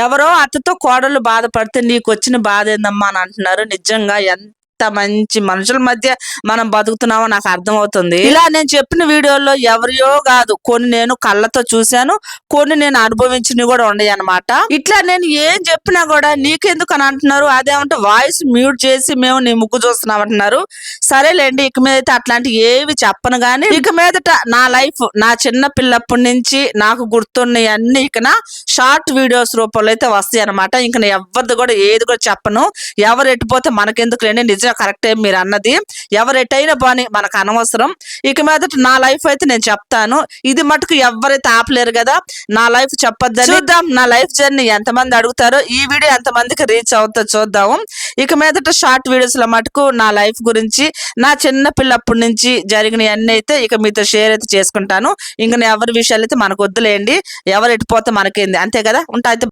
ఎవరో అత్తతో కోడళ్ళు బాధపడితే నీకొచ్చిన బాధ ఏందమ్మా అని అంటున్నారు. నిజంగా ఎంత మంచి మనుషుల మధ్య మనం బతుకుతున్నామో నాకు అర్థమవుతుంది. ఇలా నేను చెప్పిన వీడియోల్లో ఎవరియో కాదు, కొన్ని నేను కళ్ళతో చూశాను, కొన్ని నేను అనుభవించినవి కూడా ఉన్నాయి అన్నమాట. ఇట్లా నేను ఏం చెప్పినా కూడా నీకెందుకు అని అంటున్నారు. అదేమంటే వాయిస్ మ్యూట్ చేసి మేము నీ ముగ్గు చూస్తున్నాం అంటున్నారు. సరేలేండి, ఇక మీదట అట్లాంటి ఏవి చెప్పను గానీ, ఇక మీదట నా లైఫ్, నా చిన్న పిల్లప్పటి నుంచి నాకు గుర్తున్నాయి అన్ని ఇక షార్ట్ వీడియోస్ రూపంలో అయితే వస్తాయి అనమాట. ఇంక నేను ఎవరిది కూడా ఏది కూడా చెప్పను. ఎవరు ఎట్టిపోతే మనకెందుకు లేండి, నిజం కరెక్టే మీరు అన్నది. ఎవరు ఎట్టయినా పని మనకు అనవసరం. ఇక మీదట నా లైఫ్ అయితే నేను చెప్తాను. ఇది మటుకు ఎవరైతే ఆపలేరు కదా నా లైఫ్ చెప్పొద్దని. చూద్దాం నా లైఫ్ జర్నీ ఎంతమంది అడుగుతారో, ఈ వీడియో ఎంతమందికి రీచ్ అవుతుందో చూద్దాము. ఇక మీదట షార్ట్ వీడియోస్ లో మటుకు నా లైఫ్ గురించి, నా చిన్న పిల్లప్పటి నుంచి జరిగిన అన్ని అయితే ఇక మీతో షేర్ అయితే చేసుకుంటాను. ఇంక ఎవరి విషయాలు అయితే మనకు వద్దులేండి, ఎవరు ఎట్టిపోతే మనకేంది, అంతే కదా. ఉంటా అయితే.